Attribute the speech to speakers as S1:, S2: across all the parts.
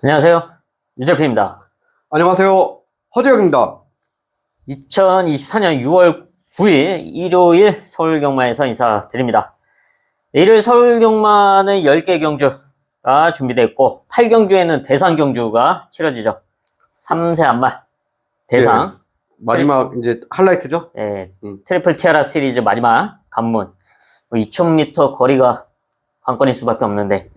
S1: 안녕하세요. 유재필입니다.
S2: 안녕하세요. 허재혁입니다.
S1: 2024년 6월 9일 일요일 서울경마에서 인사드립니다. 일요일 서울경마는 10개 경주가 준비되어 있고 8경주에는 대상 경주가 치러지죠. 3세 한말 대상.
S2: 마지막 이제 하이라이트죠?
S1: 트리플 티아라 시리즈 마지막 관문. 2000m 거리가 관건일 수밖에 없는데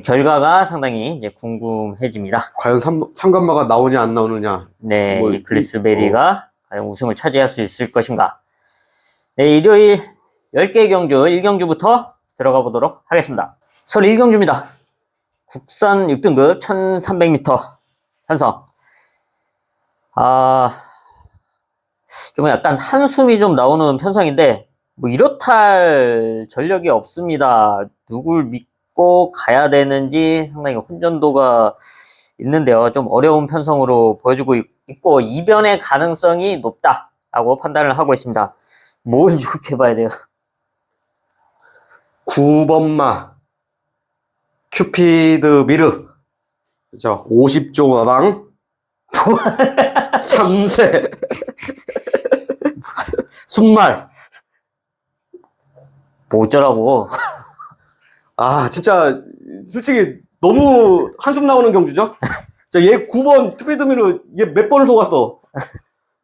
S1: 결과가 상당히 이제 궁금해집니다.
S2: 과연 삼관마가 나오냐 안 나오느냐.
S1: 네, 이 글리스베리가 과연 우승을 차지할 수 있을 것인가. 네, 일요일 10개 경주 1경주부터 들어가 보도록 하겠습니다. 서울 1경주입니다. 국산 6등급 1300m 편성. 좀 약간 한숨이 좀 나오는 편성인데 뭐 이렇다 할 전력이 없습니다. 누굴 믿고 가야 되는지 상당히 혼전도가 있는데요. 좀 어려운 편성으로 보여주고 있고 이변의 가능성이 높다라고 판단을 하고 있습니다. 뭘 좋게 봐야 돼요?
S2: 9번마 큐피드 미르. 그죠? 50종 어방 3세 순말.
S1: 뭐 어쩌라고.
S2: 진짜 솔직히 너무 한숨 나오는 경주죠? 진짜 얘 9번 큐피드 미르 얘 몇 번을 속았어.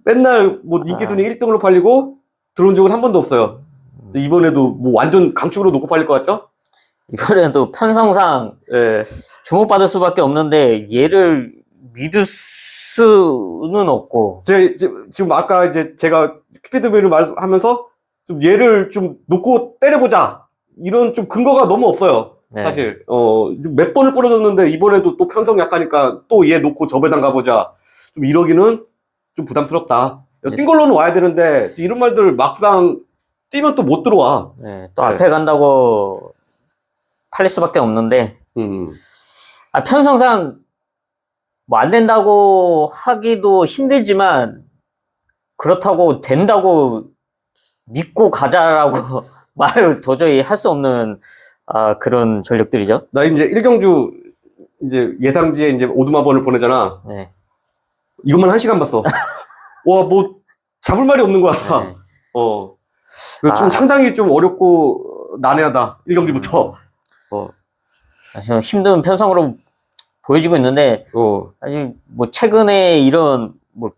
S2: 맨날 뭐 인기순위 1등으로 팔리고 들어온 적은 한 번도 없어요. 이번에도 뭐 완전 강축으로 놓고 팔릴 것 같죠?
S1: 이번에는 또 편성상 주목받을 수밖에 없는데 얘를 믿을 수는 없고.
S2: 지금 아까 이제 제가 큐피드 미르 말하면서 좀 얘를 좀 놓고 때려보자 이런 좀 근거가 너무 없어요.
S1: 네.
S2: 사실 몇 번을 부러졌는데 이번에도 또 편성 약하니까 또 얘 놓고 저 배당 가보자 좀 이러기는 좀 부담스럽다. 뛴 걸로는 와야 되는데 이런 말들 막상 뛰면 또 못 들어와.
S1: 네, 또 앞에 간다고 팔릴 수밖에 없는데 편성상 뭐 안 된다고 하기도 힘들지만 그렇다고 된다고 믿고 가자라고 말을 도저히 할 수 없는 그런 전력들이죠.
S2: 나 이제 1경주 이제 예상지에 이제 오두마번을 보내잖아.
S1: 네.
S2: 이것만 1시간 봤어. 와, 뭐 잡을 말이 없는 거야.
S1: 네.
S2: 좀 상당히 좀 어렵고 난해하다. 1경기부터.
S1: 사실 힘든 편성으로 보여지고 있는데 사실 뭐 최근에 이런 뭐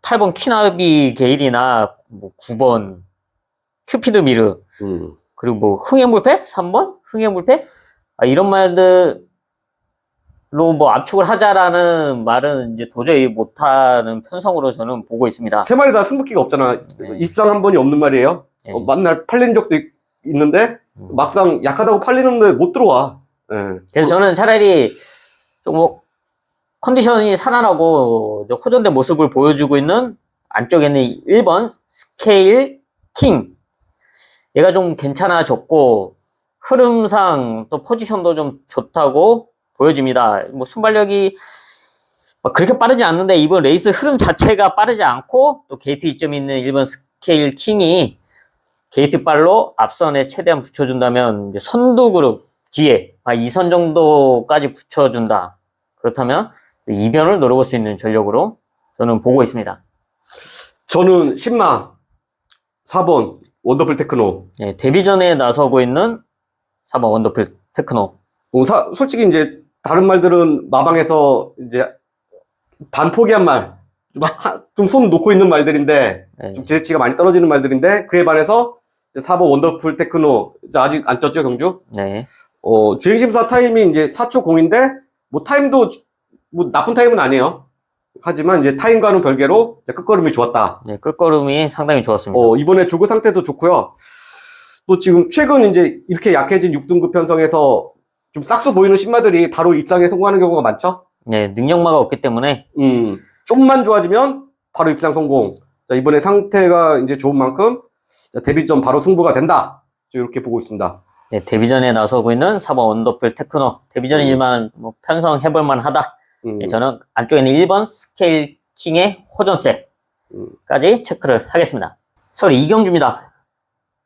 S1: 8번 키나비 게일이나 뭐 9번 큐피드 미르 그리고 뭐 흥행불패 3번 흥행불패 이런 말들로 뭐 압축을 하자라는 말은 이제 도저히 못하는 편성으로 저는 보고 있습니다.
S2: 세 마리 다 승부기가 없잖아. 입상 한 번이 없는 말이에요. 만날 팔린 적도 있는데 막상 약하다고 팔리는데 못 들어와.
S1: 그래서 저는 차라리 좀 뭐 컨디션이 살아나고 호전된 모습을 보여주고 있는 안쪽에는 1번 스케일 킹. 얘가 좀 괜찮아졌고 흐름상 또 포지션도 좀 좋다고 보여집니다. 뭐 순발력이 그렇게 빠르지 않는데 이번 레이스 흐름 자체가 빠르지 않고 또 게이트 이점이 있는 1번 스케일 킹이 게이트 발로 앞선에 최대한 붙여준다면 이제 선두 그룹 뒤에 2선 정도까지 붙여준다. 그렇다면 이변을 노려볼 수 있는 전력으로 저는 보고 있습니다.
S2: 저는 10마 4번 원더풀 테크노.
S1: 네, 데뷔전에 나서고 있는 4번 원더풀 테크노.
S2: 솔직히 이제 다른 말들은 마방에서 이제 반포기한 말, 좀 손 놓고 있는 말들인데 좀 기대치가 많이 떨어지는 말들인데 그에 반해서 4번 원더풀 테크노 아직 안 떴죠 경주?
S1: 네.
S2: 주행심사 타임이 이제 4초 0인데 뭐 타임도 뭐 나쁜 타임은 아니에요. 하지만 이제 타임과는 별개로 끝걸음이 좋았다.
S1: 네, 끝걸음이 상당히 좋았습니다.
S2: 이번에 조그 상태도 좋고요. 또 지금 최근 이제 이렇게 약해진 6등급 편성에서 좀 싹수 보이는 신마들이 바로 입상에 성공하는 경우가 많죠.
S1: 네, 능력마가 없기 때문에
S2: 좀만 좋아지면 바로 입상 성공. 자, 이번에 상태가 이제 좋은 만큼 데뷔전 바로 승부가 된다. 이렇게 보고 있습니다.
S1: 네, 데뷔전에 나서고 있는 4번 원더풀 테크노. 데뷔전이지만 뭐 편성해볼만 하다. 네, 저는 안쪽에는 1번 스케일 킹의 호전세까지 체크를 하겠습니다. 서울 2경주입니다.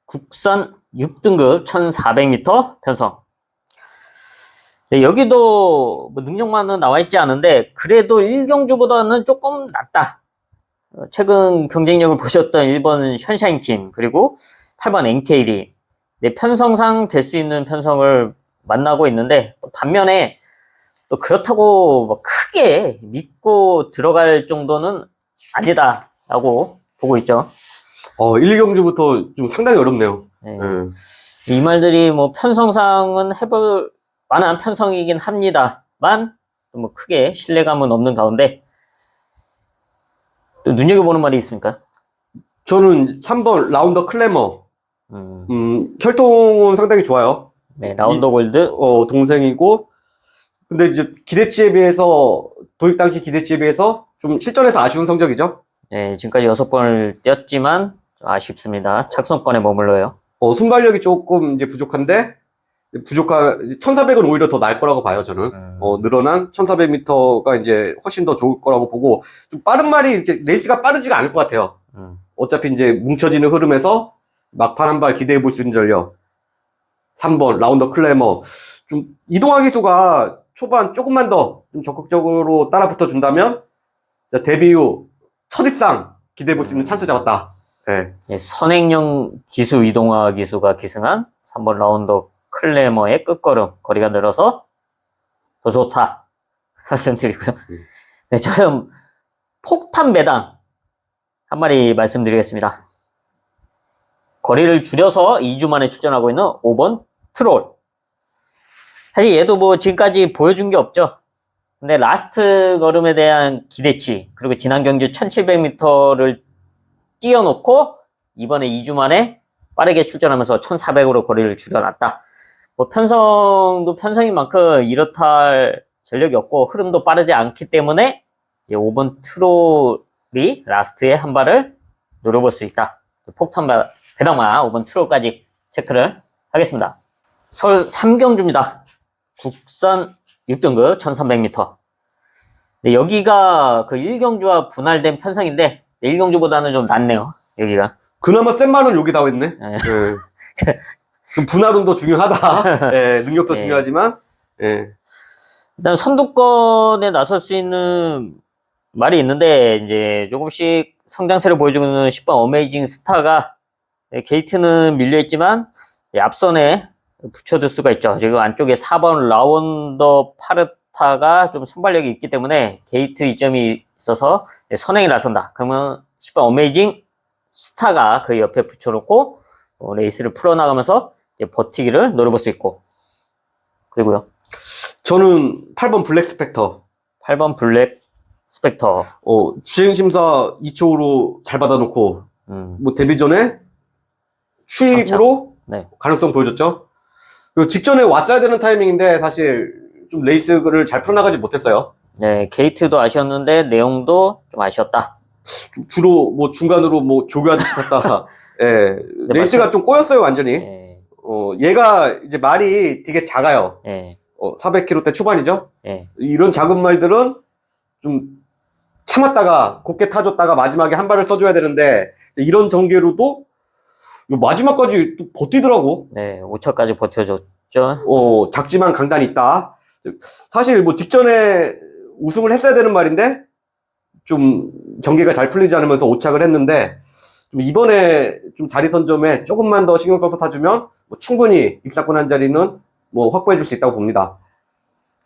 S1: 국산 6등급 1400m 편성. 네, 여기도 뭐 능력만은 나와 있지 않은데 그래도 1경주보다는 조금 낫다. 최근 경쟁력을 보셨던 1번 션샤인킨 그리고 8번 엔케일이 네, 편성상 될 수 있는 편성을 만나고 있는데 반면에 또 그렇다고 뭐 크게 믿고 들어갈 정도는 아니다라고 보고 있죠.
S2: 1경주부터 좀 상당히 어렵네요.
S1: 네.
S2: 예.
S1: 이 말들이 뭐 편성상은 해볼 만한 편성이긴 합니다만 뭐 크게 신뢰감은 없는 가운데 또 눈여겨보는 말이 있습니까?
S2: 저는 3번 라운더 클래머. 혈통은 상당히 좋아요.
S1: 네, 라운더 골드.
S2: 동생이고. 근데 이제 기대치에 비해서, 도입 당시 기대치에 비해서 좀 실전에서 아쉬운 성적이죠.
S1: 네, 지금까지 6번을 뛰었지만 좀 아쉽습니다. 착선권에 머물러요.
S2: 순발력이 조금 이제 부족한데, 1400은 오히려 더 나을 거라고 봐요, 저는. 늘어난 1400m가 이제 훨씬 더 좋을 거라고 보고, 좀 빠른 말이 이제 레이스가 빠르지가 않을 것 같아요. 어차피 이제 뭉쳐지는 흐름에서 막판 한 발 기대해 볼 수 있는 전력. 3번, 라운더 클래머. 좀 이동화 기수가 초반 조금만 더 좀 적극적으로 따라 붙어 준다면, 데뷔 후 첫 입상 기대해 볼 수 있는 찬스 잡았다. 네.
S1: 네, 선행용 기수 이동화 기수가 기승한 3번 라운더 클래머의 끝걸음 거리가 늘어서 더 좋다 말씀드리고요. 네, 저는 폭탄 매당 한 마리 말씀드리겠습니다. 거리를 줄여서 2주 만에 출전하고 있는 5번 트롤. 사실 얘도 뭐 지금까지 보여준 게 없죠. 근데 라스트 걸음에 대한 기대치 그리고 지난 경주 1700m를 뛰어놓고 이번에 2주 만에 빠르게 출전하면서 1400으로 거리를 줄여놨다. 뭐 편성도 편성인 만큼 이렇다 할 전력이 없고 흐름도 빠르지 않기 때문에 5번 트롤이 라스트에 한 발을 노려볼 수 있다. 폭탄 배당마 5번 트롤까지 체크를 하겠습니다. 서울 3경주입니다. 국산 6등급 1300m. 네, 여기가 그 1경주와 분할된 편성인데 1경주보다는 좀 낫네요. 여기가.
S2: 그나마 센 말은 여기 나와 있네.
S1: 네.
S2: 좀 분할은 더 중요하다. 능력도
S1: 네.
S2: 중요하지만.
S1: 일단 선두권에 나설 수 있는 말이 있는데 이제 조금씩 성장세를 보여주고 있는 10번 어메이징 스타가 게이트는 밀려있지만 앞선에 붙여둘 수가 있죠. 지금 안쪽에 4번 라운더 파르타가 좀 순발력이 있기 때문에 게이트 이점이 있어서 선행이 나선다. 그러면 10번 어메이징 스타가 그 옆에 붙여놓고 레이스를 풀어나가면서 버티기를 노려볼 수 있고 그리고요.
S2: 저는 8번 블랙 스펙터.
S1: 8번 블랙 스펙터.
S2: 주행심사 2초로 잘 받아놓고, 뭐 데뷔 전에 추입으로
S1: 네.
S2: 가능성 보여줬죠. 그 직전에 왔어야 되는 타이밍인데 사실 좀 레이스를 잘 풀어나가지 못했어요.
S1: 네, 게이트도 아쉬웠는데 내용도 좀 아쉬웠다.
S2: 주로 뭐 중간으로 뭐 조교하듯이 갔다가 레이스가 좀 꼬였어요 완전히.
S1: 네.
S2: 얘가 이제 말이 되게 작아요.
S1: 네.
S2: 400km대 초반이죠.
S1: 네.
S2: 이런 작은 말들은 좀 참았다가 곱게 타줬다가 마지막에 한 발을 써줘야 되는데 이런 전개로도 마지막까지 또 버티더라고.
S1: 네, 5차까지 버텨줬죠.
S2: 작지만 강단이 있다. 사실 뭐 직전에 우승을 했어야 되는 말인데 좀 전개가 잘 풀리지 않으면서 오착을 했는데 좀 이번에 좀 자리 선점에 조금만 더 신경 써서 타주면 뭐 충분히 입상권 한 자리는 뭐 확보해 줄 수 있다고 봅니다.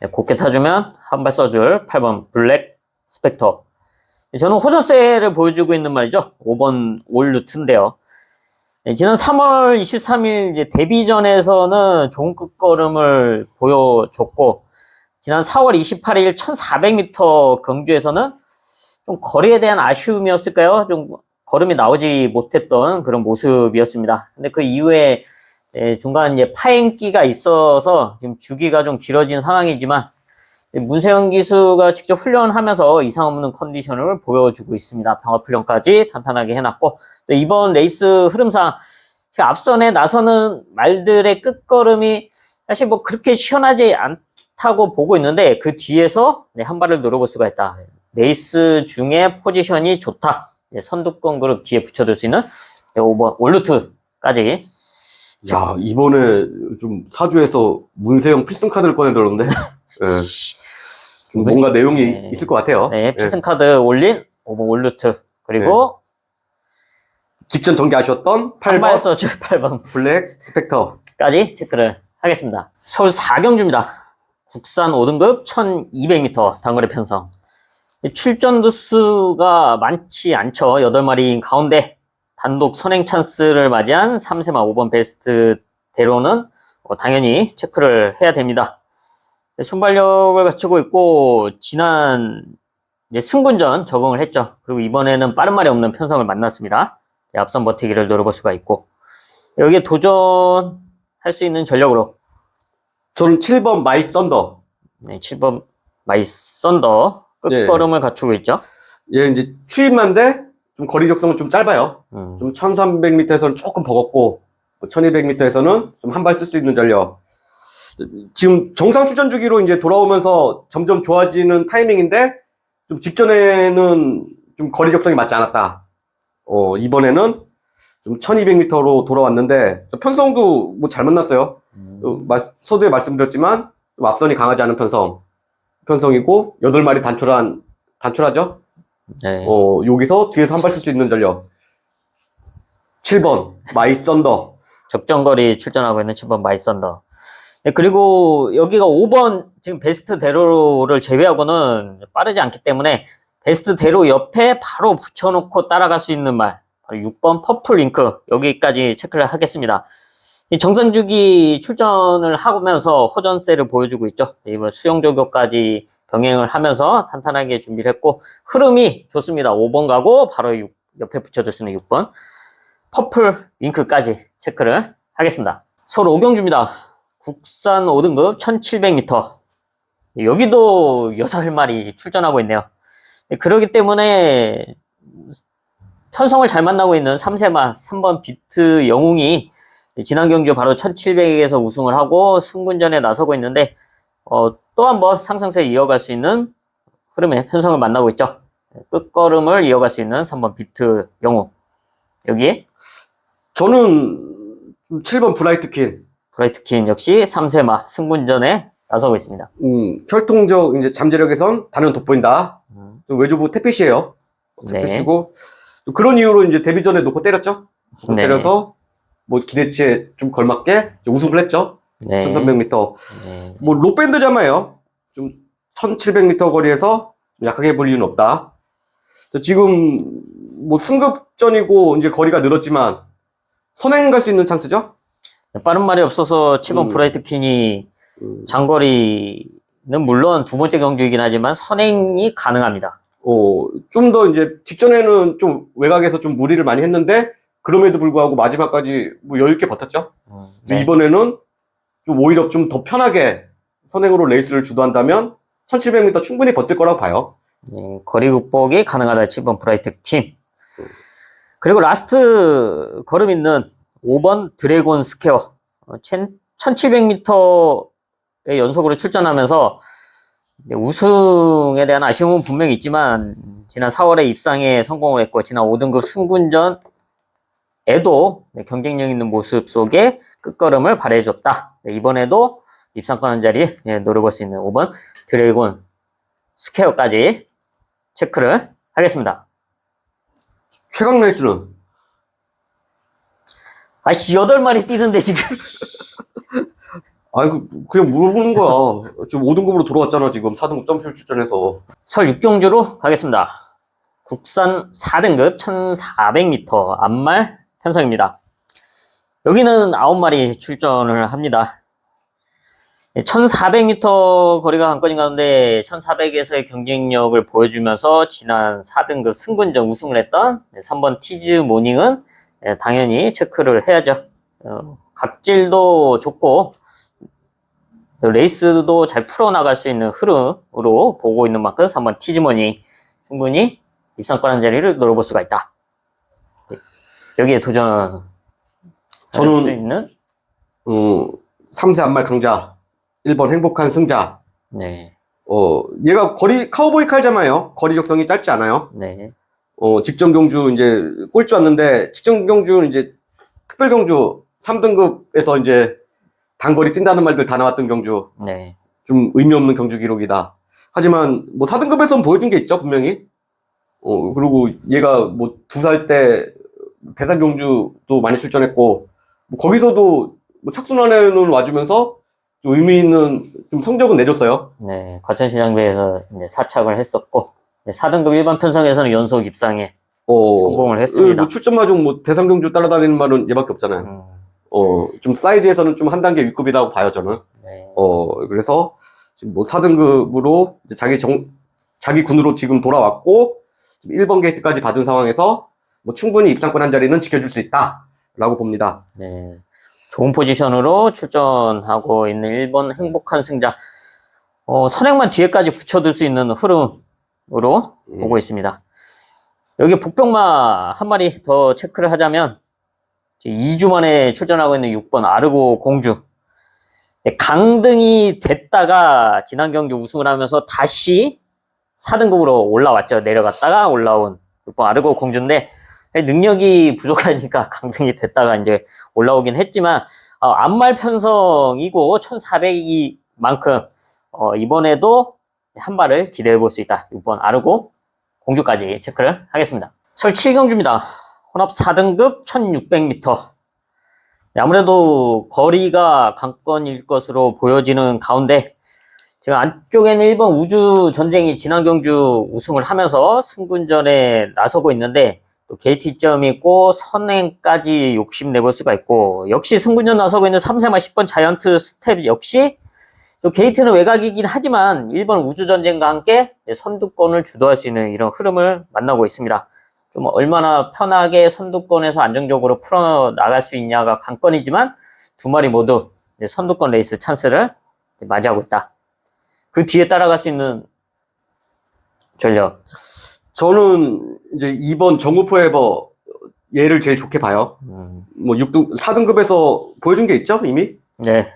S1: 네, 곱게 타주면 한 발 써줄 8번 블랙 스펙터. 저는 호전세를 보여주고 있는 말이죠. 5번 올루트인데요. 네, 지난 3월 23일 이제 데뷔전에서는 좋은 끝걸음을 보여줬고 지난 4월 28일 1400m 경주에서는 좀 거리에 대한 아쉬움이었을까요? 좀 걸음이 나오지 못했던 그런 모습이었습니다. 근데 그 이후에 중간 이제 파행기가 있어서 지금 주기가 좀 길어진 상황이지만 문세영 기수가 직접 훈련하면서 이상 없는 컨디션을 보여주고 있습니다. 병합 훈련까지 탄탄하게 해놨고 또 이번 레이스 흐름상 앞선에 나서는 말들의 끝걸음이 사실 뭐 그렇게 시원하지 않다고 보고 있는데 그 뒤에서 한 발을 노려볼 수가 있다. 레이스 중에 포지션이 좋다. 선두권 그룹 뒤에 붙여둘 수 있는 5번 올루트까지
S2: 야, 이번에 좀 사주에서 문세영 필승카드를 꺼내들었는데, 예. 좀 뭔가 내용이
S1: 네.
S2: 있을 것 같아요.
S1: 네, 필승카드 올린 5번 올루트. 그리고
S2: 직전 전개 아쉬웠던 8번
S1: 한발서줄 8번
S2: 블랙 스펙터.
S1: 까지 체크를 하겠습니다. 서울 4경주입니다. 국산 5등급 1200m 단거리 편성. 출전 두수가 많지 않죠. 8마리인 가운데 단독 선행 찬스를 맞이한 3세마 5번 베스트대로는 당연히 체크를 해야 됩니다. 순발력을 갖추고 있고 지난 이제 승군전 적응을 했죠. 그리고 이번에는 빠른 말이 없는 편성을 만났습니다. 앞선 버티기를 노려볼 수가 있고 여기에 도전할 수 있는 전력으로
S2: 저는 7번 마이 썬더.
S1: 네, 7번 마이 썬더 끝걸음을 갖추고 있죠.
S2: 얘 이제 추임만데 좀 거리 적성은 좀 짧아요. 좀 1300m에서는 조금 버겁고 1200m에서는 좀 한 발 쓸 수 있는 전력. 지금 정상 출전 주기로 이제 돌아오면서 점점 좋아지는 타이밍인데 좀 직전에는 좀 거리 적성이 맞지 않았다. 이번에는 좀 1200m로 돌아왔는데 편성도 뭐 잘 만났어요. 서두에 말씀드렸지만 좀 앞선이 강하지 않은 편성이고 8마리 단출하죠.
S1: 네.
S2: 여기서 뒤에서 한 발 쓸 수 있는 전력. 7번 마이 썬더.
S1: 적정거리 출전하고 있는 7번 마이 썬더. 네, 그리고 여기가 5번 지금 베스트대로를 제외하고는 빠르지 않기 때문에 베스트대로 옆에 바로 붙여놓고 따라갈 수 있는 말 바로 6번 퍼플 링크 여기까지 체크를 하겠습니다. 정상주기 출전을 하면서 호전세를 보여주고 있죠. 이번 수영조교까지 병행을 하면서 탄탄하게 준비를 했고 흐름이 좋습니다. 5번 가고 바로 옆에 붙여줄 수 있는 6번 퍼플 링크까지 체크를 하겠습니다. 서울 5경주입니다. 국산 5등급 1700m 여기도 8마리 출전하고 있네요. 그렇기 때문에 편성을 잘 만나고 있는 3세마 3번 비트 영웅이 지난 경주 바로 1700에서 우승을 하고 승군전에 나서고 있는데 또 한번 상승세 이어갈 수 있는 흐름의 편성을 만나고 있죠. 끝걸음을 이어갈 수 있는 3번 비트 영웅 여기에
S2: 저는 7번 브라이트퀸.
S1: 브라이트퀸 역시 3세마 승군전에 나서고 있습니다.
S2: 혈통적 이제 잠재력에선 단연 돋보인다. 좀 외주부 태핏이에요. 태핏이고 그런 이유로 이제 데뷔 전에 놓고 때렸죠.
S1: 네.
S2: 때려서 뭐 기대치에 좀 걸맞게 우승을 했죠.
S1: 네.
S2: 1300m.
S1: 네.
S2: 뭐 로밴드잖아요. 좀 1700m 거리에서 좀 약하게 볼 이유는 없다. 지금 뭐 승급전이고 이제 거리가 늘었지만 선행 갈 수 있는 찬스죠.
S1: 빠른 말이 없어서 7번 브라이트퀸이 장거리는 물론 두 번째 경주이긴 하지만 선행이 가능합니다.
S2: 좀 더 이제 직전에는 좀 외곽에서 좀 무리를 많이 했는데 그럼에도 불구하고 마지막까지 뭐 여유 있게 버텼죠.
S1: 네.
S2: 이번에는 좀 오히려 좀 더 편하게 선행으로 레이스를 주도한다면 1700m 충분히 버틸 거라고 봐요.
S1: 네, 거리 극복이 가능하다 7번 브라이트퀸. 그리고 라스트 걸음 있는 5번 드래곤 스퀘어 1700m의 연속으로 출전하면서 우승에 대한 아쉬움은 분명히 있지만 지난 4월에 입상에 성공을 했고 지난 5등급 승군전에도 경쟁력 있는 모습 속에 끝걸음을 발휘해줬다. 이번에도 입상권 한 자리 노려볼 수 있는 5번 드래곤 스퀘어까지 체크를 하겠습니다.
S2: 최강 레이스는?
S1: 아씨 8마리 뛰는데 지금
S2: 아이고 그냥 물어보는 거야. 지금 5등급으로 돌아왔잖아. 지금 4등급 점프 출전해서.
S1: 설 6경주로 가겠습니다. 국산 4등급 1400m 앞말 편성입니다. 여기는 9마리 출전을 합니다. 1400m 거리가 관건인 가운데 1400에서의 경쟁력을 보여주면서 지난 4등급 승군전 우승을 했던 3번 티즈 모닝은 당연히 체크를 해야죠. 각질도 좋고 레이스도 잘 풀어나갈 수 있는 흐름으로 보고 있는 만큼 3번 티즈 모닝 충분히 입상권 한 자리를 노려볼 수가 있다. 여기에 도전할 수 있는
S2: 3세 안말 강자 1번 행복한 승자.
S1: 네.
S2: 얘가 카우보이 칼잖아요. 거리 적성이 짧지 않아요.
S1: 네.
S2: 직전 경주 이제 꼴찌 왔는데, 직전 경주는 이제 특별 경주 3등급에서 이제 단거리 뛴다는 말들 다 나왔던 경주.
S1: 네.
S2: 좀 의미 없는 경주 기록이다. 하지만 뭐 4등급에서는 보여준 게 있죠, 분명히. 그리고 얘가 뭐 2살 때 대상 경주도 많이 출전했고, 뭐 거기서도 뭐 착순환에는 와주면서 좀 의미 있는 좀 성적은 내줬어요.
S1: 네. 과천시장배에서 이제 4착을 했었고, 4등급 일반 편성에서는 연속 입상에 성공을 했습니다.
S2: 뭐 출전 마중 뭐 대상 경주 따라다니는 말은 얘밖에 없잖아요. 좀 사이즈에서는 좀 한 단계 윗급이라고 봐요, 저는.
S1: 네.
S2: 그래서 지금 뭐 4등급으로 이제 자기 군으로 지금 돌아왔고, 지금 1번 게이트까지 받은 상황에서 뭐 충분히 입상권 한 자리는 지켜줄 수 있다라고 봅니다.
S1: 네. 좋은 포지션으로 출전하고 있는 1번 행복한 승자. 선행만 뒤에까지 붙여둘 수 있는 흐름으로 보고 있습니다. 여기 복병마 한 마리 더 체크를 하자면 2주 만에 출전하고 있는 6번 아르고 공주. 네, 강등이 됐다가 지난 경기 우승을 하면서 다시 4등급으로 올라왔죠. 내려갔다가 올라온 6번 아르고 공주인데 능력이 부족하니까 강등이 됐다가 이제 올라오긴 했지만 앞말 편성이고 1400이 만큼 이번에도 한 발을 기대해 볼 수 있다. 6번 아르고 공주까지 체크를 하겠습니다. 설 7경주입니다. 혼합 4등급 1600m. 아무래도 거리가 관건일 것으로 보여지는 가운데 지금 안쪽에는 1번 우주전쟁이 지난 경주 우승을 하면서 승군전에 나서고 있는데 또 게이트점이 있고 선행까지 욕심내볼 수가 있고 역시 승군전 나서고 있는 3세마 10번 자이언트 스텝 역시 또 게이트는 외곽이긴 하지만 1번 우주전쟁과 함께 선두권을 주도할 수 있는 이런 흐름을 만나고 있습니다. 좀 얼마나 편하게 선두권에서 안정적으로 풀어나갈 수 있냐가 관건이지만 두 마리 모두 선두권 레이스 찬스를 맞이하고 있다. 그 뒤에 따라갈 수 있는 전력.
S2: 저는 이제 2번 정우 포에버 얘를 제일 좋게 봐요. 뭐 4등급에서 보여준 게 있죠, 이미?
S1: 네.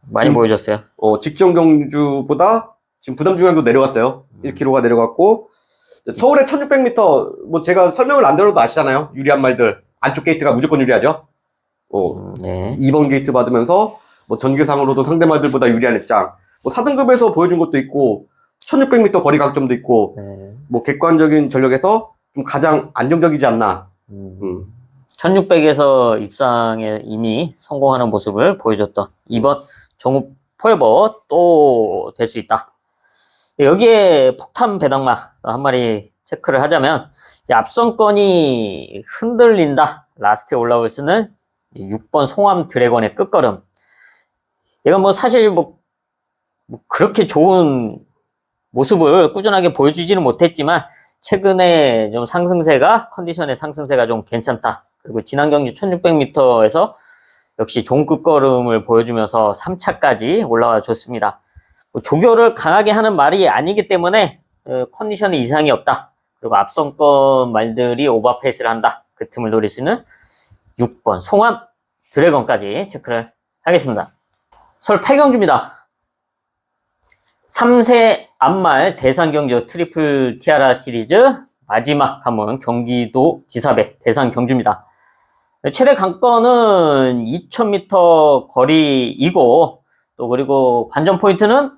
S1: 많이 보여줬어요.
S2: 직전 경주보다 지금 부담 중량도 내려갔어요. 1kg가 내려갔고, 서울의 1600m, 뭐 제가 설명을 안 들어도 아시잖아요. 유리한 말들. 안쪽 게이트가 무조건 유리하죠.
S1: 네.
S2: 2번 게이트 받으면서, 뭐 전개상으로도 상대마들보다 유리한 입장. 뭐 4등급에서 보여준 것도 있고, 1600m 거리 각점도 있고,
S1: 네.
S2: 뭐 객관적인 전력에서 좀 가장 안정적이지 않나.
S1: 1600에서 입상에 이미 성공하는 모습을 보여줬던 2번 정우 포에버 또 될 수 있다. 여기에 폭탄 배당마 한 마리 체크를 하자면 앞선권이 흔들린다. 라스트에 올라올 수는 6번 송암 드래곤의 끝걸음. 얘가 뭐 사실 뭐 그렇게 좋은 모습을 꾸준하게 보여주지는 못했지만 최근에 좀 컨디션의 상승세가 좀 괜찮다. 그리고 지난 경기 1600m에서 역시 좋은 끝걸음을 보여주면서 3차까지 올라와 줬습니다. 조교를 강하게 하는 말이 아니기 때문에 컨디션에 이상이 없다. 그리고 앞선권 말들이 오버페이스를 한다. 그 틈을 노릴 수 있는 6번 송암 드래곤까지 체크를 하겠습니다. 설 8경주입니다. 3세 앞말 대상경주 트리플 티아라 시리즈 마지막 관문 경기도 지사배 대상경주입니다. 최대 관건은 2000m 거리이고 또 그리고 관전 포인트는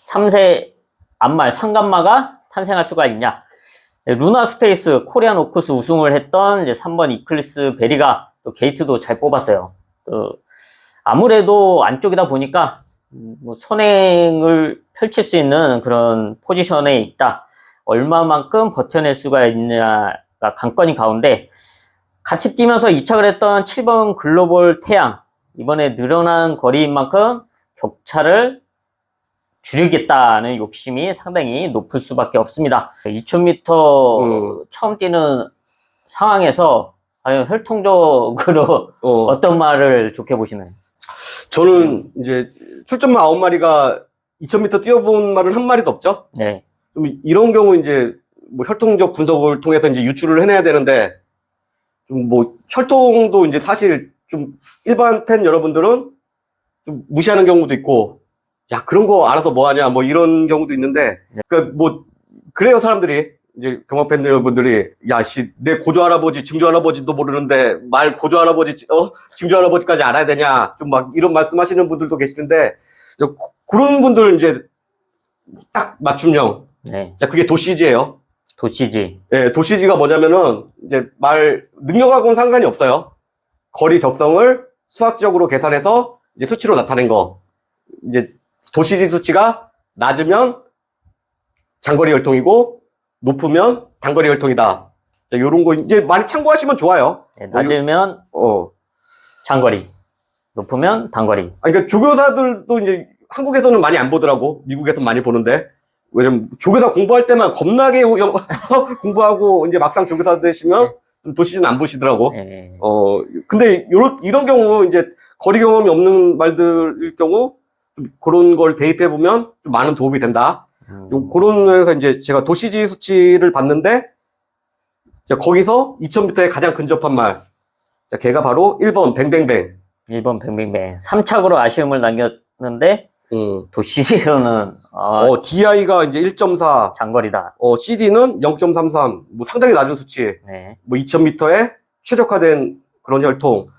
S1: 3세 앞말 상간마가 탄생할 수가 있냐. 루나 스테이스 코리안 오쿠스 우승을 했던 이제 3번 이클리스 베리가 또 게이트도 잘 뽑았어요. 아무래도 안쪽이다 보니까 뭐 선행을 펼칠 수 있는 그런 포지션에 있다. 얼마만큼 버텨낼 수가 있냐가 관건이 가운데 같이 뛰면서 2착을 했던 7번 글로벌 태양 이번에 늘어난 거리인 만큼 격차를 줄이겠다는 욕심이 상당히 높을 수밖에 없습니다. 2000m 처음 뛰는 상황에서 과연 혈통적으로 어떤 말을 좋게 보시나요?
S2: 저는 이제 출전만 9마리가 2000m 뛰어본 말은 한 마리도 없죠.
S1: 네.
S2: 좀 이런 경우 이제 뭐 혈통적 분석을 통해서 이제 유출을 해내야 되는데 좀 뭐 혈통도 이제 사실 좀 일반 팬 여러분들은 좀 무시하는 경우도 있고 야 그런 거 알아서 뭐 하냐 뭐 이런 경우도 있는데 그러니까 뭐 그래요 사람들이 이제 경마 팬 여러분들이 내 고조 할아버지, 증조 할아버지도 모르는데 말 고조 할아버지, 증조 할아버지까지 알아야 되냐? 좀 막 이런 말씀하시는 분들도 계시는데 그런 분들 이제 딱 맞춤형.
S1: 네.
S2: 자, 그게 도시지예요.
S1: 도시지.
S2: 예, 도시지가 뭐냐면은 이제 말 능력하고는 상관이 없어요. 거리 적성을 수학적으로 계산해서 이제 수치로 나타낸 거. 이제 도시지 수치가 낮으면 장거리 혈통이고 높으면 단거리 혈통이다. 자, 요런 거 이제 많이 참고하시면 좋아요.
S1: 네, 낮으면 장거리, 높으면 단거리.
S2: 그러니까 조교사들도 이제 한국에서는 많이 안 보더라고. 미국에서는 많이 보는데. 왜냐면 조교사 공부할 때만 겁나게 공부하고 이제 막상 조교사 되시면 도시지는 안 보시더라고.
S1: 네.
S2: 근데 이런 경우 이제 거리 경험이 없는 말들일 경우 좀 그런 걸 대입해 보면 좀 많은 도움이 된다. 좀 그런 면에서 이제 제가 도시지 수치를 봤는데 자, 거기서 2000m에 가장 근접한 말. 자, 걔가 바로 1번 뱅뱅뱅.
S1: 1번 뱅뱅뱅. 3착으로 아쉬움을 남겼는데 도시지로는
S2: DI가 이제 1.4,
S1: 장거리다.
S2: CD는 0.33, 뭐 상당히 낮은 수치.
S1: 네.
S2: 뭐 2000m에 최적화된 그런 혈통.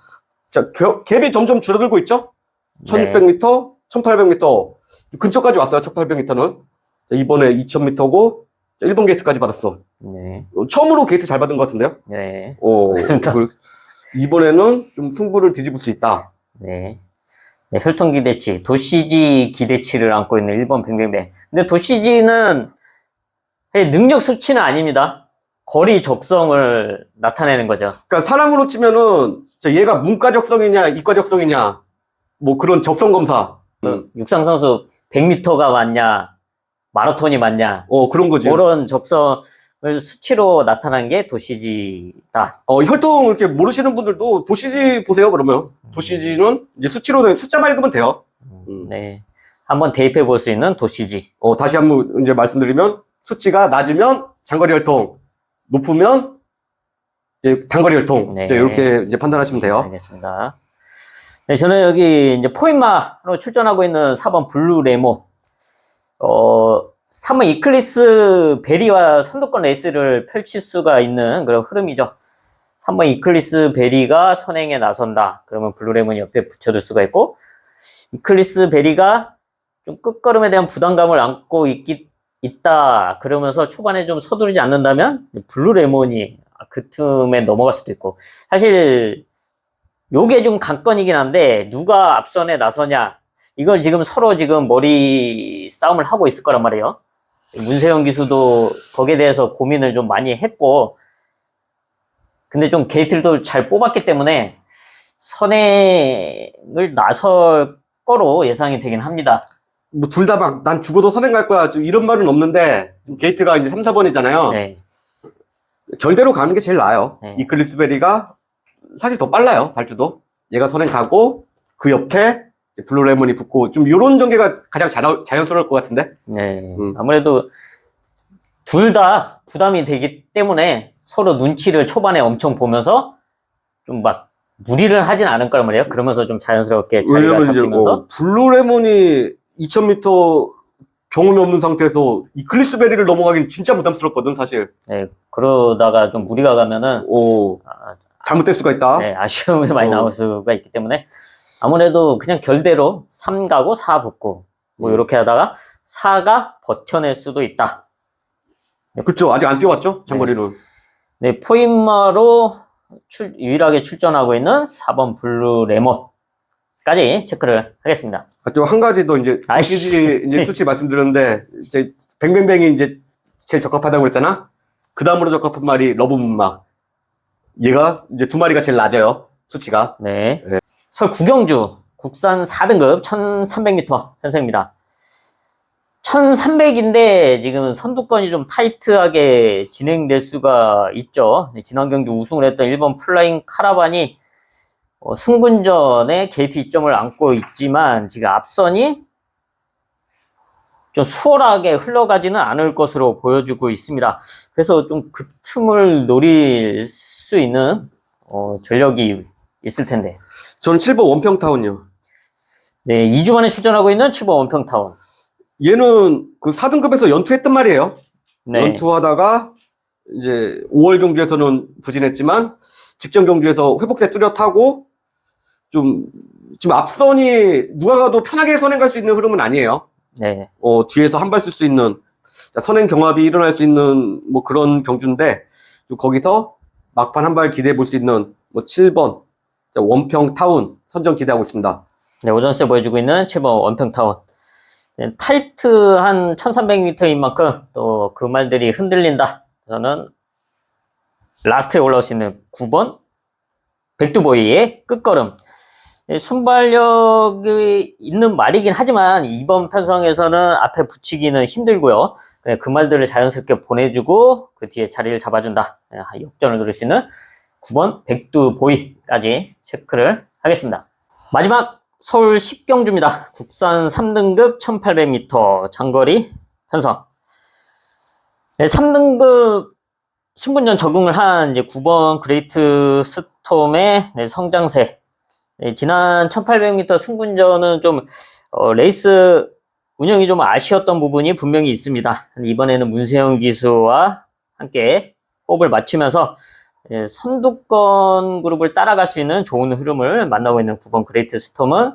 S2: 자, 갭이 점점 줄어들고 있죠? 1600m, 1800m. 근처까지 왔어요, 1800m는. 이번에 2000m고, 1번 게이트까지 받았어.
S1: 네.
S2: 처음으로 게이트 잘 받은 것 같은데요?
S1: 네.
S2: 이번에는 좀 승부를 뒤집을 수 있다.
S1: 네. 네, 혈통 기대치, 도시지 기대치를 안고 있는 1번 뱅뱅뱅. 근데 도시지는 능력 수치는 아닙니다. 거리 적성을 나타내는 거죠.
S2: 그러니까 사람으로 치면은 얘가 문과 적성이냐 이과 적성이냐 뭐 그런 적성 검사.
S1: 육상 선수 100m가 맞냐, 마라톤이 맞냐.
S2: 그런 거지.
S1: 그런 적성을 수치로 나타난 게 도시지다.
S2: 혈통 이렇게 모르시는 분들도 도시지 보세요, 그러면. 도시지는 이제 수치로 숫자만 읽으면 돼요.
S1: 네. 한번 대입해 볼 수 있는 도시지.
S2: 다시 한번 이제 말씀드리면 수치가 낮으면 장거리 혈통, 높으면 이제 단거리 혈통.
S1: 네.
S2: 이렇게 이제 판단하시면 돼요.
S1: 알겠습니다. 네, 저는 여기 이제 포인마로 출전하고 있는 4번 블루 레모. 3번 이클리스 베리와 선두권 레이스를 펼칠 수가 있는 그런 흐름이죠. 3번 이클리스 베리가 선행에 나선다. 그러면 블루레몬 옆에 붙여둘 수가 있고, 이클리스 베리가 좀 끝걸음에 대한 부담감을 안고 있다. 그러면서 초반에 좀 서두르지 않는다면 블루레몬이 그 틈에 넘어갈 수도 있고, 사실 요게 좀 관건이긴 한데 누가 앞선에 나서냐, 이걸 지금 서로 지금 머리 싸움을 하고 있을 거란 말이에요. 문세영 기수도 거기에 대해서 고민을 좀 많이 했고, 근데 좀 게이트를 잘 뽑았기 때문에 선행을 나설 거로 예상이 되긴 합니다.
S2: 뭐 둘 다 막 난 죽어도 선행 갈 거야 좀 이런 말은 없는데 게이트가 이제 3, 4번이잖아요.
S1: 네.
S2: 결대로 가는 게 제일 나아요.
S1: 네.
S2: 이클립스 베리가 사실 더 빨라요, 발주도. 얘가 선행 가고 그 옆에 블루레몬이 붙고 좀 이런 전개가 가장 자연스러울 것 같은데.
S1: 네. 아무래도 둘 다 부담이 되기 때문에 서로 눈치를 초반에 엄청 보면서 좀 막 무리를 하진 않을 거란 말이에요. 그러면서 좀 자연스럽게 자리가 잡히면서.
S2: 블루레몬이 2000m 경험이 없는 상태에서 이클립스 베리를 넘어가긴 진짜 부담스럽거든, 사실.
S1: 네. 그러다가 좀 무리가 가면은
S2: 잘못될 수가 있다.
S1: 네, 아쉬움이 많이 나올 수가 있기 때문에 아무래도 그냥 결대로 3 가고 4 붙고 뭐 이렇게 하다가 4가 버텨낼 수도 있다.
S2: 그렇죠. 아직 안 뛰어왔죠, 장거리는.
S1: 네, 포인마로 유일하게 출전하고 있는 4번 블루 레몬까지 체크를 하겠습니다.
S2: 또 한 가지 더 이제 이제 수치 말씀드렸는데 이제 뱅뱅뱅이 이제 제일 적합하다고 그랬잖아. 그 다음으로 적합한 말이 러브문막. 얘가 이제 두 마리가 제일 낮아요, 수치가.
S1: 네. 설 구경주 국산 4등급 1300m 편성입니다. 1300인데 지금 선두권이 좀 타이트하게 진행될 수가 있죠. 지난 경기 우승을 했던 1번 플라잉 카라반이 승분전에 게이트 2점을 안고 있지만 지금 앞선이 좀 수월하게 흘러가지는 않을 것으로 보여주고 있습니다. 그래서 좀 그 틈을 노릴 수 있는 전력이 있을 텐데.
S2: 저는 7번 원평타운이요.
S1: 네, 2주 만에 출전하고 있는 7번 원평타운.
S2: 얘는 그 4등급에서 연투했단 말이에요.
S1: 네.
S2: 연투하다가 이제 5월 경주에서는 부진했지만 직전 경주에서 회복세 뚜렷하고 좀 지금 앞선이 누가 가도 편하게 선행 갈 수 있는 흐름은 아니에요.
S1: 네.
S2: 뒤에서 한 발 쓸 수 있는 선행 경합이 일어날 수 있는 뭐 그런 경주인데 좀 거기서 막판 한 발 기대해 볼 수 있는 뭐 7번 원평 타운 선정 기대하고 있습니다.
S1: 네, 오전세 보여주고 있는 7번 원평타운. 네, 타이트한 1300m인 만큼 또 그 말들이 흔들린다. 저는 라스트에 올라올 수 있는 9번 백두보이의 끝걸음. 네, 순발력이 있는 말이긴 하지만 이번 편성에서는 앞에 붙이기는 힘들고요. 네, 그 말들을 자연스럽게 보내주고 그 뒤에 자리를 잡아준다. 네, 역전을 노릴 수 있는 9번 백두보이까지 체크를 하겠습니다. 마지막 서울 10경주입니다. 국산 3등급 1800m 장거리 편성. 네, 3등급 승분전 적응을 한 이제 9번 그레이트 스톰의 네, 성장세. 네, 지난 1800m 승분전은 좀 레이스 운영이 좀 아쉬웠던 부분이 분명히 있습니다. 이번에는 문세영 기수와 함께 호흡을 맞추면서 선두권 그룹을 따라갈 수 있는 좋은 흐름을 만나고 있는 9번 그레이트 스톰은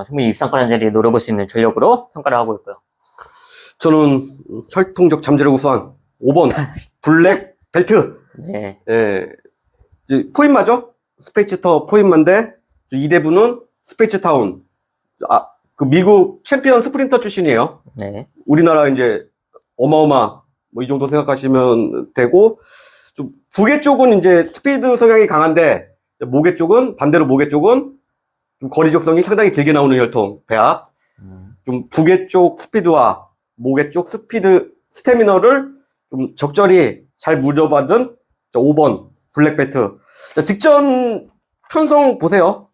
S1: 충분히 입상권 한 자리 노려볼 수 있는 전력으로 평가를 하고 있고요.
S2: 저는 혈통적 잠재력 우수한 5번 블랙 벨트.
S1: 네.
S2: 예, 이제 포인마죠? 스페이츠터 포인마인데 이 대부는 스페이츠 타운. 그 미국 챔피언 스프린터 출신이에요.
S1: 네.
S2: 우리나라 이제 어마어마 뭐 이 정도 생각하시면 되고 좀 부계 쪽은 이제 스피드 성향이 강한데 모계 쪽은 반대로 모계 쪽은 좀 거리 적성이 상당히 길게 나오는 혈통 배합. 좀 부계 쪽 스피드와 모계 쪽 스피드 스태미너를 좀 적절히 잘 물려받은 5번 블랙벨트. 직전 편성 보세요.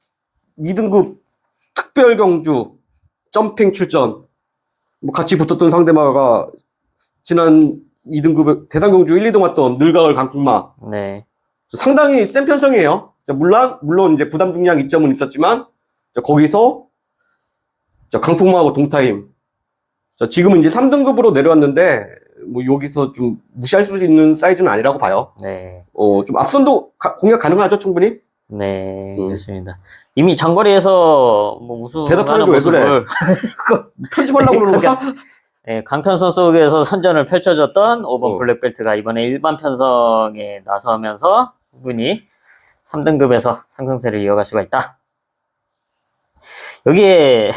S2: 2등급 특별 경주 점핑 출전. 뭐 같이 붙었던 상대마가 지난 2등급 대상 경주 1, 2등 왔던 늘가을 강풍마.
S1: 네.
S2: 상당히 센 편성이에요. 물론 이제 부담 중량 이점은 있었지만 거기서 강풍마하고 동타임. 지금은 이제 3등급으로 내려왔는데 뭐 여기서 좀 무시할 수 있는 사이즈는 아니라고 봐요.
S1: 네.
S2: 좀 앞선도 공략 가능하죠, 충분히?
S1: 네, 그렇습니다. 이미 장거리에서 뭐
S2: 대답하는
S1: 우승하는
S2: 게 왜
S1: 모습을
S2: 편집하려고 그러는 거야?
S1: 네, 강편성 속에서 선전을 펼쳐줬던 5번
S2: 어.
S1: 블랙벨트가 이번에 일반 편성에 나서면서 충분히 3등급에서 상승세를 이어갈 수가 있다. 여기에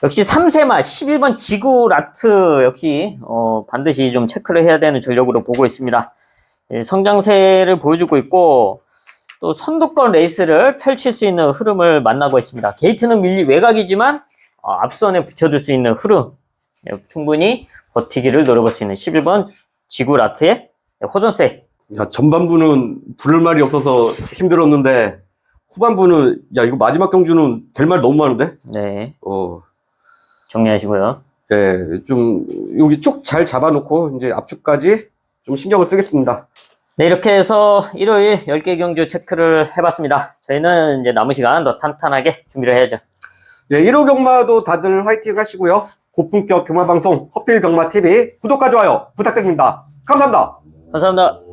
S1: 역시 3세마 11번 지구 라트 역시 반드시 좀 체크를 해야 되는 전력으로 보고 있습니다. 예, 성장세를 보여주고 있고 또 선두권 레이스를 펼칠 수 있는 흐름을 만나고 있습니다. 게이트는 밀리 외곽이지만 앞선에 붙여둘 수 있는 흐름, 충분히 버티기를 노려볼 수 있는 11번 지구 라트의 호전세.
S2: 야, 전반부는 부를 말이 없어서 힘들었는데 후반부는 야, 이거 마지막 경주는 될 말이 너무 많은데?
S1: 네,
S2: 어,
S1: 정리하시고요.
S2: 예, 좀 여기 쭉 잘 잡아놓고 이제 압축까지 좀 신경을 쓰겠습니다.
S1: 네, 이렇게 해서 일요일 10개 경주 체크를 해봤습니다. 저희는 이제 남은 시간 더 탄탄하게 준비를 해야죠.
S2: 예, 1호 경마도 다들 화이팅 하시고요. 고품격 경마방송 허필 경마TV 구독과 좋아요 부탁드립니다. 감사합니다.
S1: 감사합니다.